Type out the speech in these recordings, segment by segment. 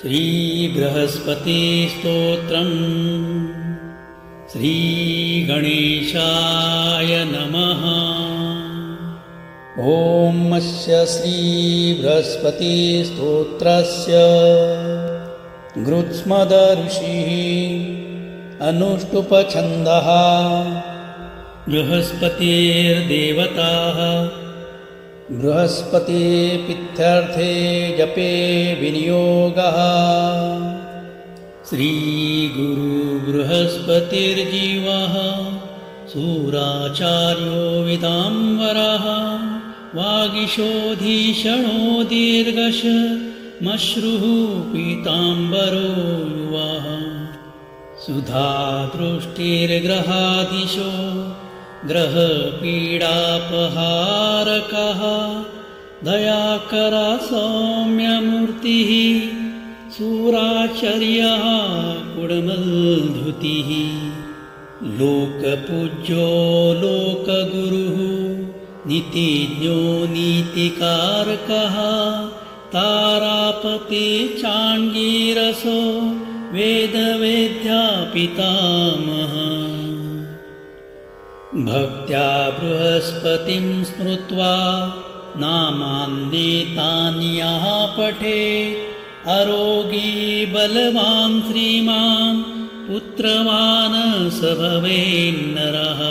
श्रीबृहस्पतिस्तोत्रम् श्रीगणेशाय नमः। ॐ अस्य श्रीबृहस्पतिस्तोत्रस्य गृत्स्मद ऋषिः अनुष्टुप्छन्दः। बृहस्पतिर्देवताः बृहस्पतिप्रीत्यर्थे जपे विनियोगः। श्रीगुरुबृहस्पतिर्जीवः सूराचार्यो विदाम्बरः। वागीशोऽधीषणो दीर्घशमश्रुः पीताम्बरो युवः। सुधादृष्टिर्ग्रहाधीशो ग्रहपीडापहारकः। दयाकरा सौम्यमूर्तिः सूराचार्यः कुडमलधृतिः। लोकपूज्यो लोकगुरुः नीतिज्ञो नीतिकारकः। तारापति चाङ्गीरसो वेदवेद्या पितामहः। भक्त्या बृहस्पतिं स्मृत्वा नामान्येतानि यः पठेत्। आरोगी बलवान् श्रीमान् पुत्रवान् स भवेन्नरः।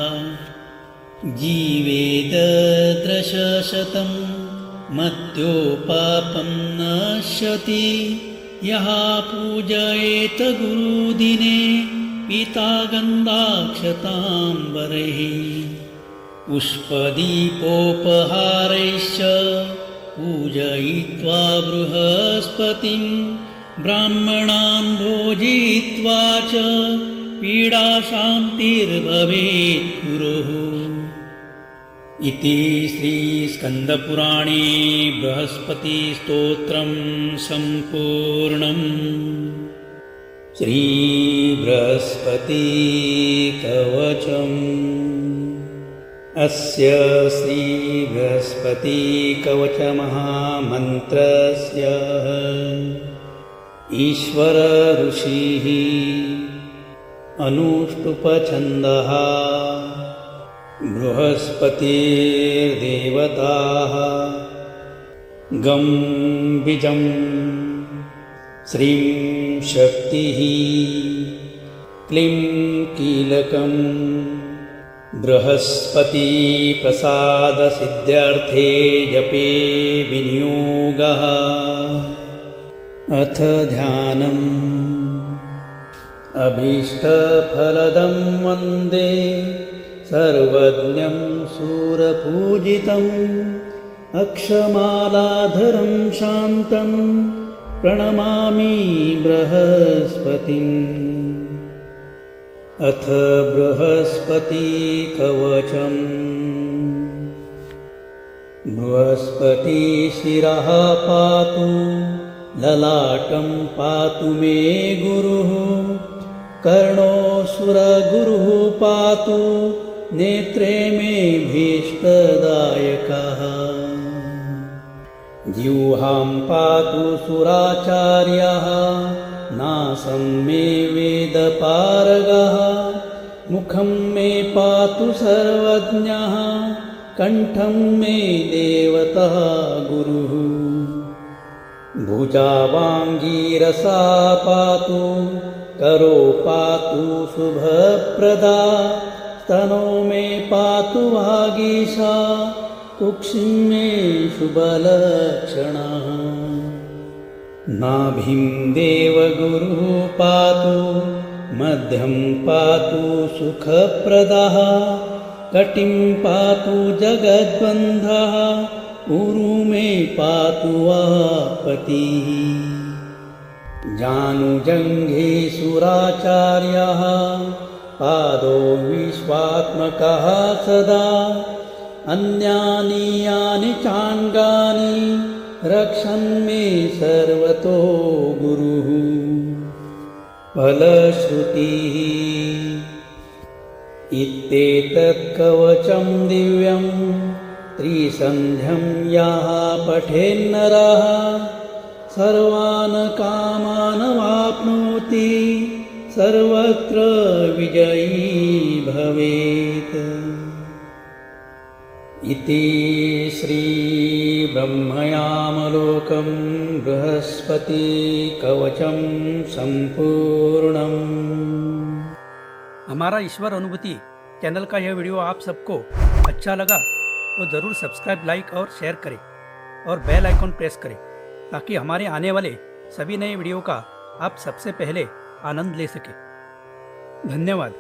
जीवेद दशशतं मर्त्यो पापं नश्यति। यः पूजयेत गुरुदिने पिता गन्धाक्षताम्बरैः। पुष्पदीपोपहारैश्च पूजयित्वा बृहस्पतिं। ब्राह्मणान् भोजयित्वा च पीडाशान्तिर्भवेत् गुरोः। इति श्रीस्कन्दपुराणे बृहस्पतिस्तोत्रं सम्पूर्णम्। श्रीबृहस्पतिकवचम्। अस्य श्रीबृहस्पतिकवचमहामन्त्रस्य ईश्वर ऋषिः अनुष्टुप्छन्दः। बृहस्पतिर्देवताः गं बीजं श्रीं शक्तिः क्लीं कीलकम्। बृहस्पतिप्रसादसिद्ध्यर्थे जपे विनियोगः। अथ ध्यानम्। अभीष्टफलदं वन्दे सर्वज्ञं सूरपूजितम्। अक्षमालाधरं शान्तं प्रणमामि बृहस्पतिम्। अथ बृहस्पतिकवचम्। बृहस्पतिशिरः पातु ललाटं पातु मे गुरुः। कर्णो सुरगुरुः पातु नेत्रे मे भीष्टदायकः। जिह्वां पातु सुराचार्यः नासं मे वेदपारगः। मुखं मे पातु सर्वज्ञः कण्ठं मे देवतः गुरुः। भुजावाङ्गीरसा पातु करो पातु शुभप्रदा। स्तनो मे पातु वागीशा कुक्षिं मे शुभलक्षणः। नाभिं देवगुरुः पातु मध्यं पातु सुखप्रदः। कटिं पातु जगद्बन्धः उरु मे पातु वाक्पतिः। जानुजङ्घे सुराचार्यः पादो विश्वात्मकः सदा। अन्यानि यानि चाङ्गानि रक्षन् मे सर्वतो गुरुः। फलश्रुतिः। इत्येतत् कवचं दिव्यं त्रिसन्ध्यं यः पठेन्नरः सर्वान् कामान् वाप्नोति सर्वत्र विजयी भवेत्। इति श्रीब्रह्मयामलोकं बृहस्पति कवचं संपूर्णम्। हमारा ईश्वर अनुभूति चैनल का यह वीडियो आप सबको अच्छा लगा तो ज़रूर सब्सक्राइब, लाइक और शेयर करें और बेल आइकॉन प्रेस करें ताकि हमारे आने वाले सभी नए वीडियो का आप सबसे पहले आनंद ले सकें। धन्यवाद।